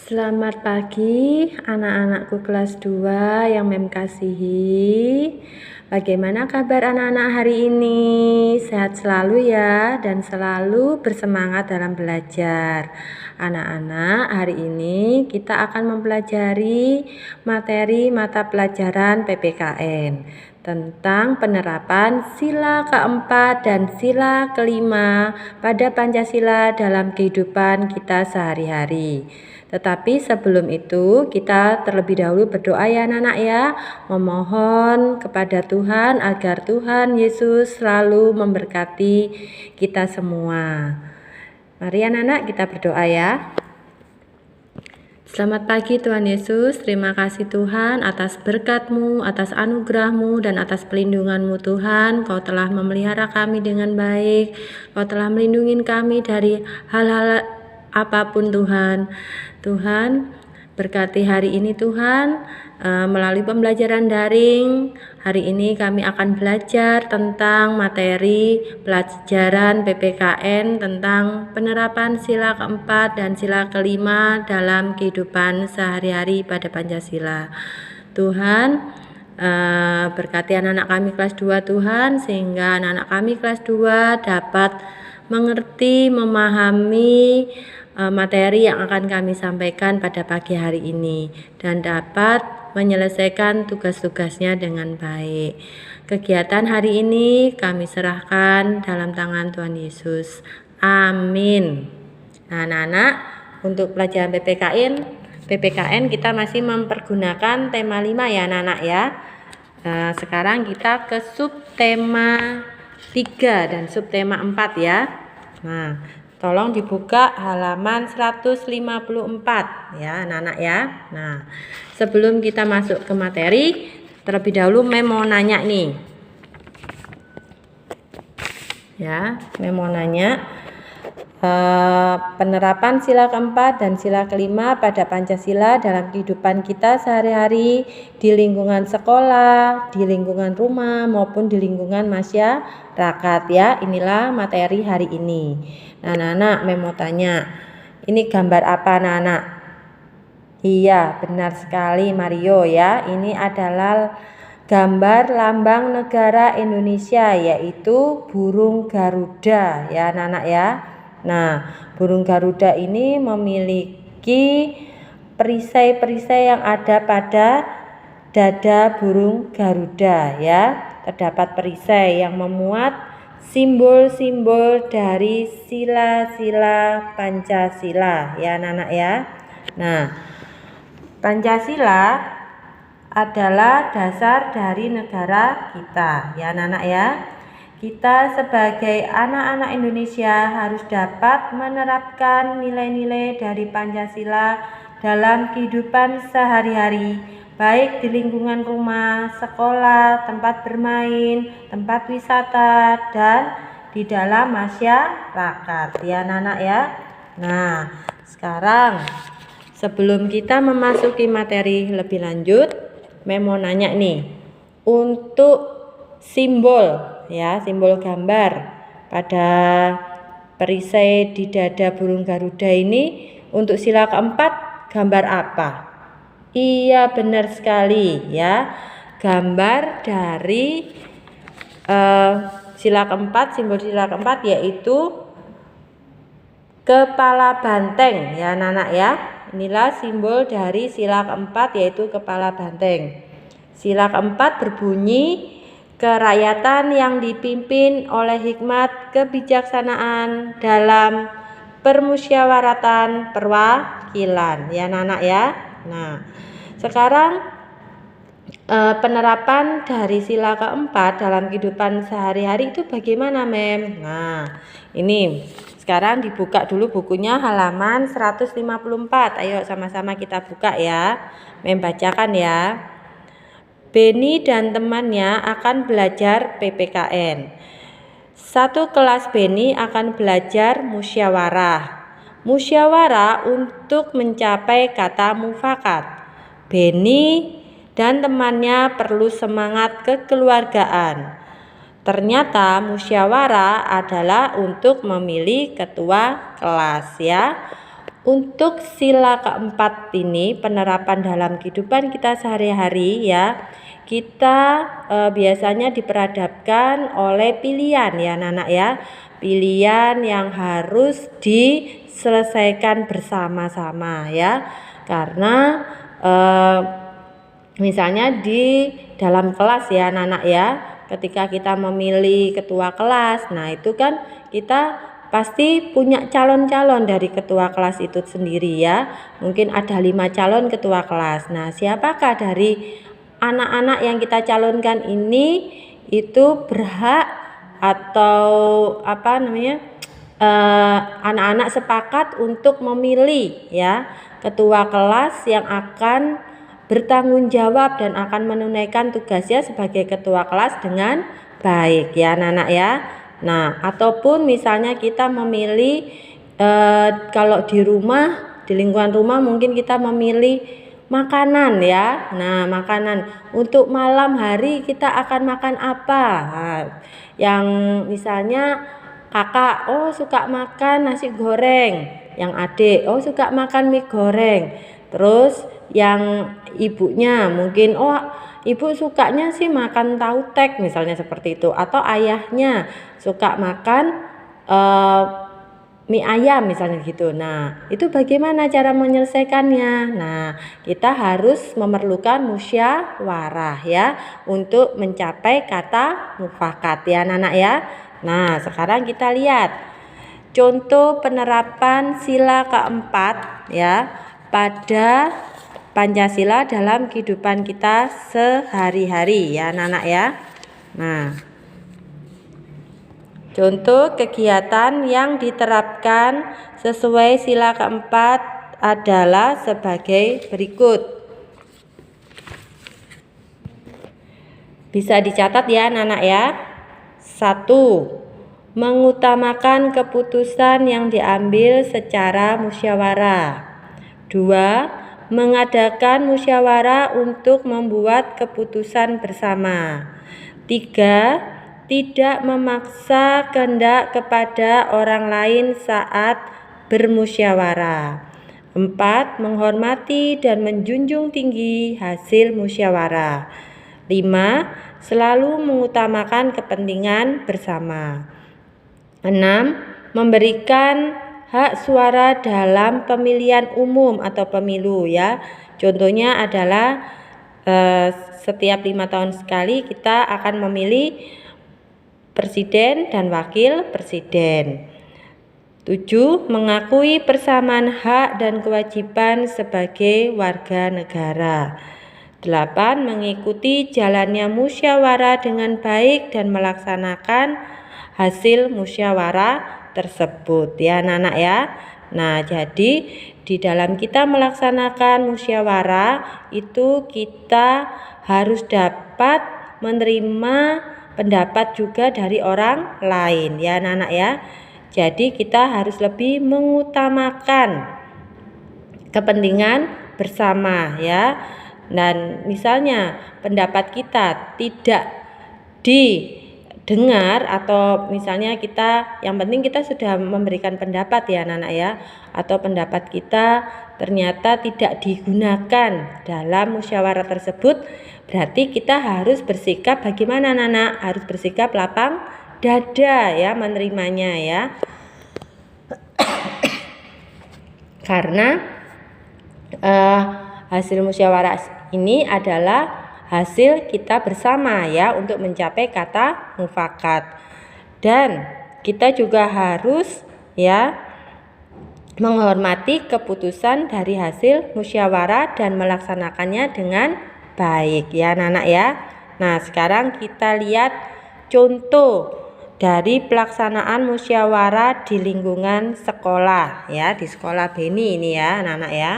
Selamat pagi anak-anakku kelas 2 yang Mem kasihi. Bagaimana kabar anak-anak hari ini? Sehat selalu ya dan selalu bersemangat dalam belajar. Anak-anak, hari ini kita akan mempelajari materi mata pelajaran PPKN tentang penerapan sila keempat dan sila kelima pada Pancasila dalam kehidupan kita sehari-hari. Tetapi sebelum itu kita terlebih dahulu berdoa ya anak-anak ya, memohon kepada Tuhan agar Tuhan Yesus selalu memberkati kita semua. Mari anak-anak kita berdoa ya. Selamat pagi Tuhan Yesus, terima kasih Tuhan atas berkat-Mu, atas anugerah-Mu, dan atas pelindungan-Mu Tuhan. Kau telah memelihara kami dengan baik, Kau telah melindungi kami dari hal-hal apapun Tuhan. Tuhan, berkati hari ini Tuhan, melalui pembelajaran daring. Hari ini kami akan belajar tentang materi pelajaran PPKN tentang penerapan sila keempat dan sila kelima dalam kehidupan sehari-hari pada Pancasila. Tuhan, berkati anak-anak kami kelas 2 Tuhan, sehingga anak-anak kami kelas 2 dapat mengerti, memahami materi yang akan kami sampaikan pada pagi hari ini dan dapat menyelesaikan tugas-tugasnya dengan baik. Kegiatan hari ini kami serahkan dalam tangan Tuhan Yesus. Amin. Nah, anak-anak, untuk pelajaran PPKN kita masih mempergunakan tema 5 ya anak-anak ya. Sekarang kita ke subtema 3 dan subtema 4 ya. Nah, tolong dibuka halaman 154 ya anak-anak ya. Nah, sebelum kita masuk ke materi, terlebih dahulu Mem mau nanya nih. Ya, Mem mau nanya penerapan sila keempat dan sila kelima pada Pancasila dalam kehidupan kita sehari-hari di lingkungan sekolah, di lingkungan rumah maupun di lingkungan masyarakat ya. Inilah materi hari ini. Nah, anak-anak, Mem mau tanya, ini gambar apa anak-anak? Iya, benar sekali Mario ya. Ini adalah gambar lambang negara Indonesia, yaitu burung Garuda ya anak-anak ya. Nah, burung Garuda ini memiliki perisai-perisai yang ada pada dada burung Garuda ya. Terdapat perisai yang memuat simbol-simbol dari sila-sila Pancasila ya anak-anak ya. Nah, Pancasila adalah dasar dari negara kita ya anak-anak ya. Kita sebagai anak-anak Indonesia harus dapat menerapkan nilai-nilai dari Pancasila dalam kehidupan sehari-hari, baik di lingkungan rumah, sekolah, tempat bermain, tempat wisata, dan di dalam masyarakat ya anak-anak ya. Nah, sekarang sebelum kita memasuki materi lebih lanjut, Mem mau nanya nih, untuk simbol ya, simbol gambar pada perisai di dada burung Garuda ini untuk sila keempat gambar apa? Iya, benar sekali ya, gambar dari sila keempat, simbol sila keempat yaitu kepala banteng ya anak-anak ya. Inilah simbol dari sila keempat yaitu kepala banteng. Sila keempat berbunyi, kerakyatan yang dipimpin oleh hikmat kebijaksanaan dalam permusyawaratan perwakilan ya anak-anak ya. Nah, sekarang penerapan dari sila keempat dalam kehidupan sehari-hari itu bagaimana Mem? Nah, ini sekarang dibuka dulu bukunya halaman 154. Ayo sama-sama kita buka ya. Mem bacakan ya. Beni dan temannya akan belajar PPKN. Satu kelas Beni akan belajar musyawarah. Musyawarah untuk mencapai kata mufakat. Beni dan temannya perlu semangat kekeluargaan. Ternyata musyawarah adalah untuk memilih ketua kelas ya. Untuk sila keempat ini penerapan dalam kehidupan kita sehari-hari ya, kita biasanya diperhadapkan oleh pilihan ya anak-anak ya, pilihan yang harus diselesaikan bersama-sama ya, karena misalnya di dalam kelas ya anak-anak ya, ketika kita memilih ketua kelas, nah itu kan kita pasti punya calon-calon dari ketua kelas itu sendiri ya. Mungkin ada 5 calon ketua kelas. Nah, siapakah dari anak-anak yang kita calonkan ini itu berhak atau anak-anak sepakat untuk memilih ya ketua kelas yang akan bertanggung jawab dan akan menunaikan tugasnya sebagai ketua kelas dengan baik ya anak-anak ya. Nah, ataupun misalnya kita memilih kalau di rumah, di lingkungan rumah mungkin kita memilih makanan ya. Nah, makanan untuk malam hari kita akan makan apa? Nah, yang misalnya kakak suka makan nasi goreng, yang adik suka makan mie goreng. Terus yang ibunya mungkin ibu sukanya sih makan tahu tek misalnya seperti itu, atau ayahnya suka makan mie ayam misalnya gitu. Nah, itu bagaimana cara menyelesaikannya? Nah, kita harus memerlukan musyawarah ya untuk mencapai kata mufakat ya anak-anak ya. Nah, sekarang kita lihat contoh penerapan sila keempat ya pada Pancasila dalam kehidupan kita sehari-hari ya anak-anak ya. Nah, contoh kegiatan yang diterapkan sesuai sila keempat adalah sebagai berikut. Bisa dicatat ya anak-anak ya. 1. Mengutamakan keputusan yang diambil secara musyawarah. 2. Mengadakan musyawarah untuk membuat keputusan bersama. 3. Tidak memaksa kehendak kepada orang lain saat bermusyawarah. 4. Menghormati dan menjunjung tinggi hasil musyawarah. 5. Selalu mengutamakan kepentingan bersama. 6. Memberikan hak suara dalam pemilihan umum atau pemilu ya. Contohnya adalah setiap 5 tahun sekali kita akan memilih presiden dan wakil presiden. 7. Mengakui persamaan hak dan kewajiban sebagai warga negara. 8. Mengikuti jalannya musyawarah dengan baik dan melaksanakan hasil musyawarah tersebut ya anak-anak ya. Nah, jadi di dalam kita melaksanakan musyawarah itu kita harus dapat menerima pendapat juga dari orang lain ya anak-anak ya. Jadi kita harus lebih mengutamakan kepentingan bersama ya. Dan misalnya pendapat kita tidak didengar, atau misalnya yang penting kita sudah memberikan pendapat ya anak-anak ya, atau pendapat kita ternyata tidak digunakan dalam musyawarah tersebut, berarti kita harus bersikap bagaimana anak-anak? Harus bersikap lapang dada ya menerimanya ya. Karena hasil musyawarah ini adalah hasil kita bersama ya untuk mencapai kata mufakat. Dan kita juga harus ya menghormati keputusan dari hasil musyawarah dan melaksanakannya dengan baik ya anak-anak ya. Nah, sekarang kita lihat contoh dari pelaksanaan musyawarah di lingkungan sekolah ya, di sekolah Beni ini ya anak-anak ya.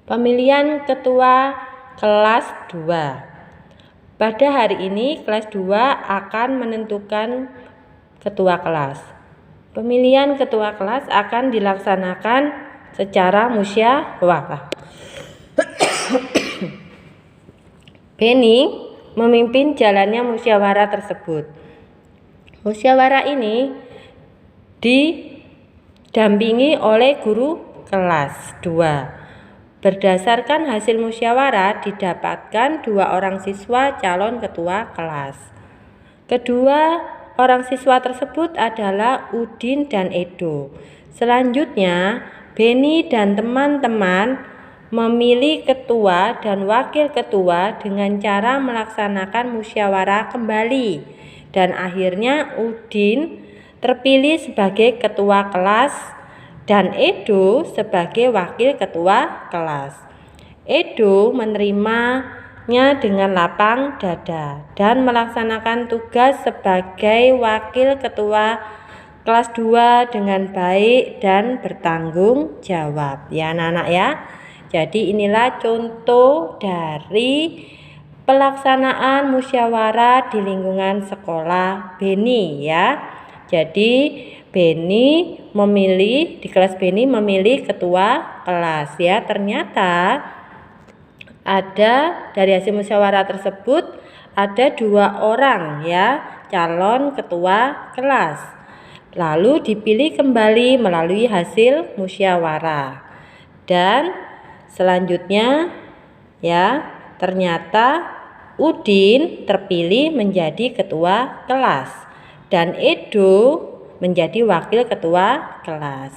Pemilihan ketua kelas 2. Pada hari ini kelas 2 akan menentukan ketua kelas. Pemilihan ketua kelas akan dilaksanakan secara musyawarah. Beni memimpin jalannya musyawarah tersebut. Musyawarah ini dampingi oleh guru kelas. 2. Berdasarkan hasil musyawarah didapatkan 2 orang siswa calon ketua kelas. Kedua orang siswa tersebut adalah Udin dan Edo. Selanjutnya, Beni dan teman-teman memilih ketua dan wakil ketua dengan cara melaksanakan musyawarah kembali. Dan akhirnya Udin terpilih sebagai ketua kelas dan Edo sebagai wakil ketua kelas. Edo menerimanya dengan lapang dada dan melaksanakan tugas sebagai wakil ketua kelas 2 dengan baik dan bertanggung jawab. Ya anak-anak ya. Jadi inilah contoh dari pelaksanaan musyawarah di lingkungan sekolah Beni ya. Jadi Beni di kelas Beni memilih ketua kelas ya. Ternyata ada dari hasil musyawarah tersebut ada 2 orang ya calon ketua kelas. Lalu dipilih kembali melalui hasil musyawarah. Dan selanjutnya ya ternyata Udin terpilih menjadi ketua kelas dan Edo menjadi wakil ketua kelas.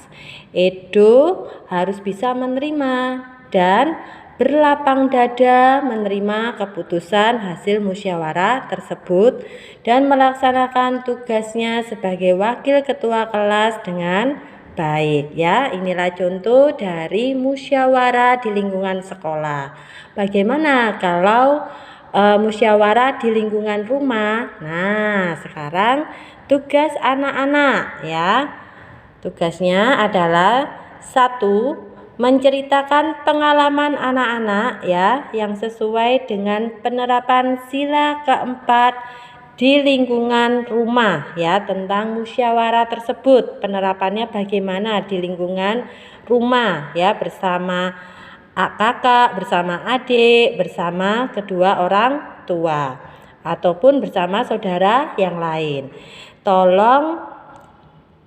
Edo harus bisa menerima dan berlapang dada menerima keputusan hasil musyawarah tersebut dan melaksanakan tugasnya sebagai wakil ketua kelas dengan baik ya. Inilah contoh dari musyawarah di lingkungan sekolah. Bagaimana kalau musyawarah di lingkungan rumah? Nah, sekarang tugas anak-anak ya. Tugasnya adalah 1. Menceritakan pengalaman anak-anak ya yang sesuai dengan penerapan sila keempat di lingkungan rumah ya tentang musyawarah tersebut. Penerapannya bagaimana di lingkungan rumah ya bersama kakak, bersama adik, bersama kedua orang tua ataupun bersama saudara yang lain. Tolong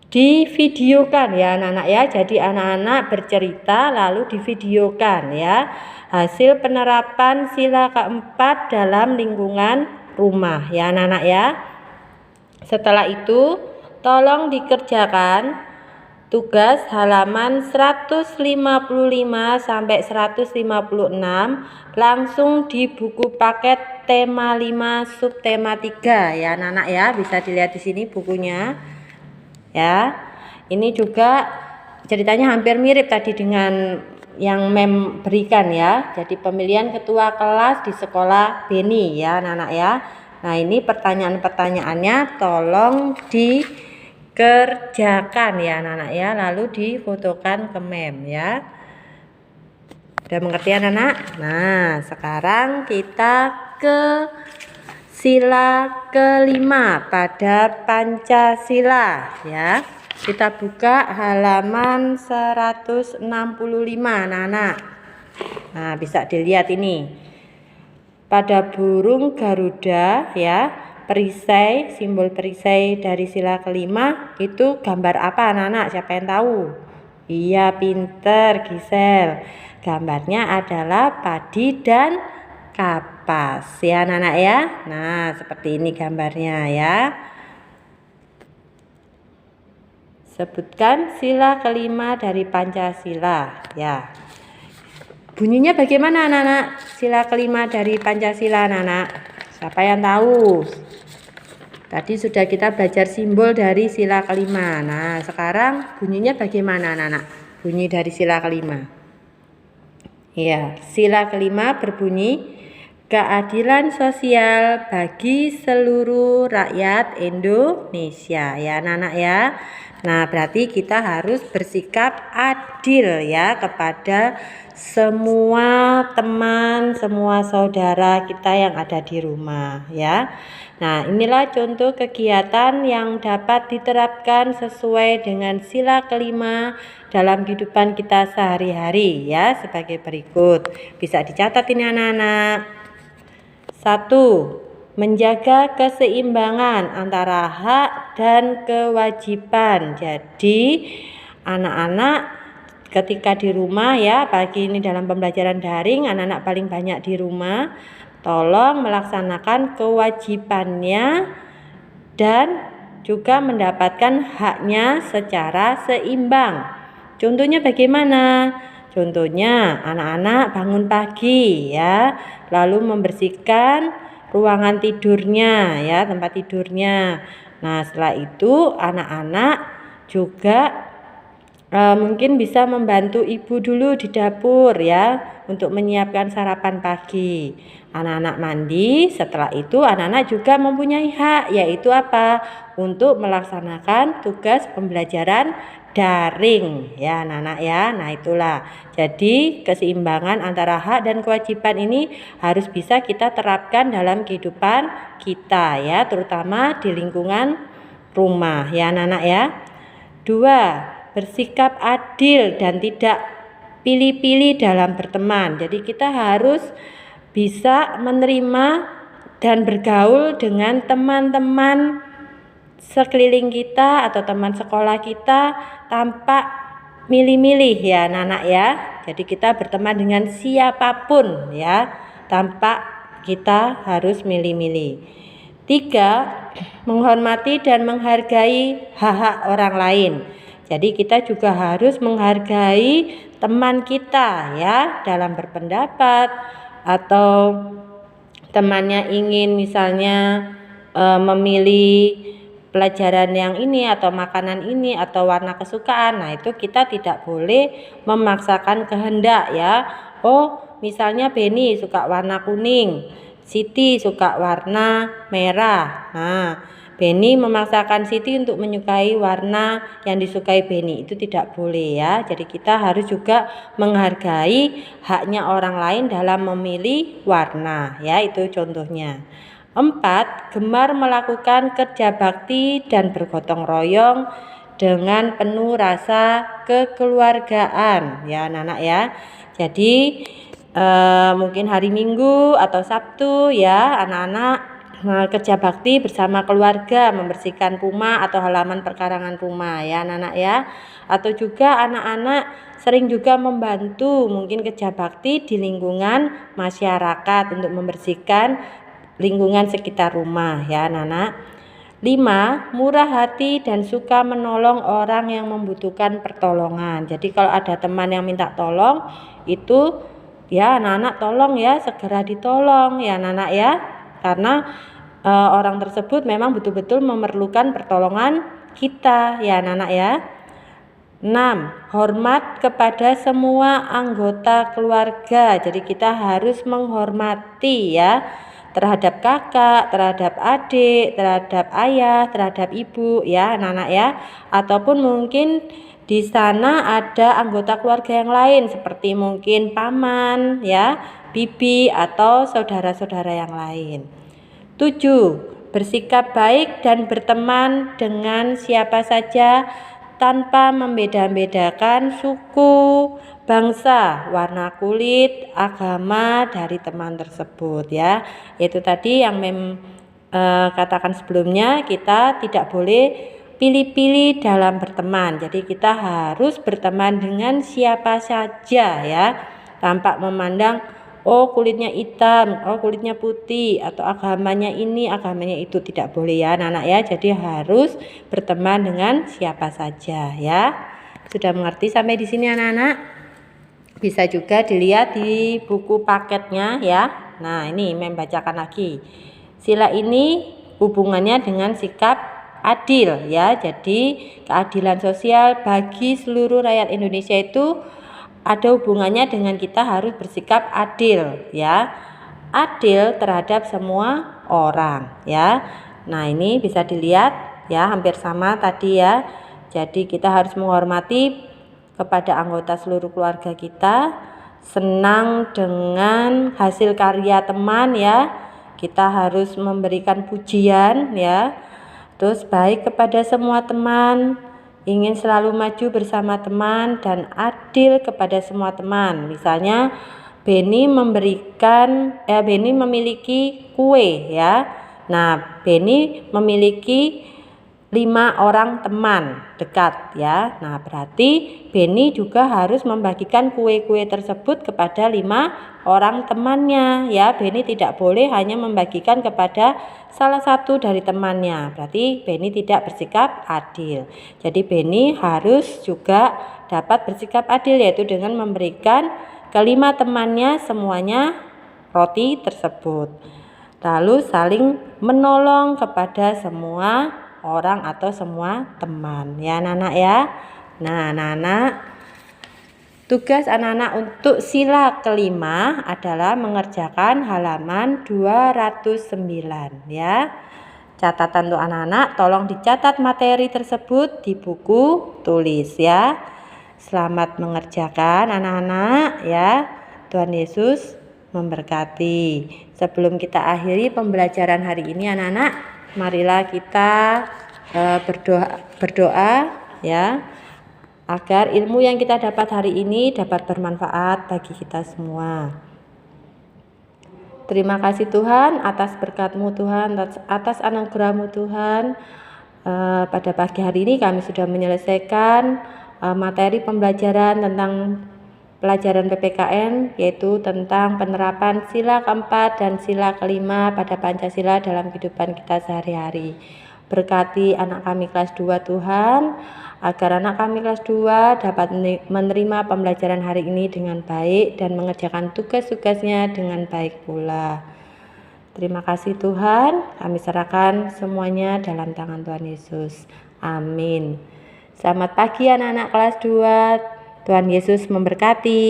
divideokan ya anak-anak ya. Jadi anak-anak bercerita lalu divideokan ya hasil penerapan sila keempat dalam lingkungan rumah ya anak-anak ya. Setelah itu tolong dikerjakan tugas halaman 155 sampai 156 langsung di buku paket tema 5 subtema 3 ya anak-anak ya. Bisa dilihat di sini bukunya. Ya. Ini juga ceritanya hampir mirip tadi dengan yang Mem berikan ya. Jadi pemilihan ketua kelas di sekolah Beni ya anak-anak ya. Nah, ini pertanyaan-pertanyaannya tolong dikerjakan ya anak-anak ya, lalu difotokan ke Mem ya. Sudah mengerti anak-anak? Nah, sekarang kita ke sila kelima pada Pancasila ya. Kita buka halaman 165 anak-anak. Nah, bisa dilihat ini. Pada burung Garuda ya, perisai, simbol perisai dari sila kelima itu gambar apa anak-anak? Siapa yang tahu? Iya, pinter Gisel. Gambarnya adalah padi dan kapas ya anak-anak ya. Nah, seperti ini gambarnya ya. Sebutkan sila kelima dari Pancasila ya. Bunyinya bagaimana anak-anak? Sila kelima dari Pancasila anak-anak. Siapa yang tahu? Tadi sudah kita belajar simbol dari sila kelima. Nah, sekarang bunyinya bagaimana anak-anak? Bunyi dari sila kelima. Ya, sila kelima berbunyi keadilan sosial bagi seluruh rakyat Indonesia ya anak-anak ya. Nah, berarti kita harus bersikap adil ya kepada semua teman, semua saudara kita yang ada di rumah ya. Nah, inilah contoh kegiatan yang dapat diterapkan sesuai dengan sila kelima dalam kehidupan kita sehari-hari ya, sebagai berikut. Bisa dicatat ini anak-anak. 1. Menjaga keseimbangan antara hak dan kewajiban. Jadi anak-anak ketika di rumah ya, pagi ini dalam pembelajaran daring, anak-anak paling banyak di rumah, tolong melaksanakan kewajibannya dan juga mendapatkan haknya secara seimbang. Contohnya bagaimana? Contohnya anak-anak bangun pagi ya, lalu membersihkan ruangan tidurnya ya, tempat tidurnya. Nah, setelah itu anak-anak juga mungkin bisa membantu ibu dulu di dapur ya, untuk menyiapkan sarapan pagi. Anak-anak mandi, setelah itu anak-anak juga mempunyai hak, yaitu apa? Untuk melaksanakan tugas pembelajaran daring ya anak-anak ya. Nah, itulah. Jadi keseimbangan antara hak dan kewajiban ini harus bisa kita terapkan dalam kehidupan kita ya, terutama di lingkungan rumah ya anak-anak ya. 2. Bersikap adil dan tidak pilih-pilih dalam berteman. Jadi kita harus bisa menerima dan bergaul dengan teman-teman sekeliling kita atau teman sekolah kita tanpa milih-milih ya anak-anak ya. Jadi kita berteman dengan siapapun ya, tanpa kita harus milih-milih. 3. Menghormati dan menghargai hak-hak orang lain. Jadi kita juga harus menghargai teman kita ya, dalam berpendapat atau temannya ingin misalnya memilih pelajaran yang ini atau makanan ini atau warna kesukaan. Nah, itu kita tidak boleh memaksakan kehendak ya. Oh, misalnya Beni suka warna kuning, Siti suka warna merah. Nah, Beni memaksakan Siti untuk menyukai warna yang disukai Beni, itu tidak boleh ya. Jadi kita harus juga menghargai haknya orang lain dalam memilih warna ya, itu contohnya. 4. Gemar melakukan kerja bakti dan bergotong royong dengan penuh rasa kekeluargaan ya anak-anak ya. Jadi mungkin hari Minggu atau Sabtu ya anak-anak kerja bakti bersama keluarga, membersihkan rumah atau halaman perkarangan rumah ya anak-anak ya. Atau juga anak-anak sering juga membantu mungkin kerja bakti di lingkungan masyarakat untuk membersihkan lingkungan sekitar rumah ya anak-anak. 5. Murah hati dan suka menolong orang yang membutuhkan pertolongan. Jadi kalau ada teman yang minta tolong, itu ya anak-anak tolong ya, segera ditolong ya anak-anak ya. Karena orang tersebut memang betul-betul memerlukan pertolongan kita ya anak-anak ya. 6. Hormat kepada semua anggota keluarga. Jadi kita harus menghormati ya, terhadap kakak, terhadap adik, terhadap ayah, terhadap ibu ya anak-anak ya. Ataupun mungkin di sana ada anggota keluarga yang lain seperti mungkin paman ya, bibi atau saudara-saudara yang lain. 7. Bersikap baik dan berteman dengan siapa saja tanpa membeda-bedakan suku, bangsa, warna kulit, agama dari teman tersebut ya. Itu tadi yang katakan sebelumnya, kita tidak boleh pilih-pilih dalam berteman. Jadi kita harus berteman dengan siapa saja ya, tanpa memandang oh kulitnya hitam, oh kulitnya putih, atau agamanya ini, agamanya itu, tidak boleh ya anak-anak ya. Jadi harus berteman dengan siapa saja ya. Sudah mengerti sampai di sini anak-anak? Bisa juga dilihat di buku paketnya ya. Nah, ini membacakan lagi. Sila ini hubungannya dengan sikap adil ya. Jadi keadilan sosial bagi seluruh rakyat Indonesia itu ada hubungannya dengan kita harus bersikap adil ya. Adil terhadap semua orang ya. Nah, ini bisa dilihat ya, hampir sama tadi ya. Jadi kita harus menghormati kepada anggota seluruh keluarga kita, senang dengan hasil karya teman ya. Kita harus memberikan pujian ya. Terus baik kepada semua teman, ingin selalu maju bersama teman dan adil kepada semua teman. Misalnya Beni memiliki kue ya. Nah, Beni memiliki 5 orang teman dekat ya. Nah, berarti Beni juga harus membagikan kue-kue tersebut kepada 5 orang temannya ya. Beni tidak boleh hanya membagikan kepada salah satu dari temannya. Berarti Beni tidak bersikap adil. Jadi Beni harus juga dapat bersikap adil, yaitu dengan memberikan ke-5 temannya semuanya roti tersebut. Lalu saling menolong kepada semua orang atau semua teman ya anak-anak ya. Nah anak-anak, tugas anak-anak untuk sila kelima adalah mengerjakan halaman 209 ya. Catatan untuk anak-anak, tolong dicatat materi tersebut di buku tulis ya. Selamat mengerjakan anak-anak ya. Tuhan Yesus memberkati. Sebelum kita akhiri pembelajaran hari ini anak-anak, marilah kita berdoa ya, agar ilmu yang kita dapat hari ini dapat bermanfaat bagi kita semua. Terima kasih Tuhan atas berkat-Mu Tuhan, atas anugerah-Mu Tuhan. Pada pagi hari ini kami sudah menyelesaikan materi pembelajaran tentang pelajaran PPKN, yaitu tentang penerapan sila keempat dan sila kelima pada Pancasila dalam kehidupan kita sehari-hari. Berkati anak kami kelas 2 Tuhan, agar anak kami kelas 2 dapat menerima pembelajaran hari ini dengan baik dan mengerjakan tugas-tugasnya dengan baik pula. Terima kasih Tuhan, kami serahkan semuanya dalam tangan Tuhan Yesus. Amin. Selamat pagi anak-anak kelas 2. Tuhan Yesus memberkati.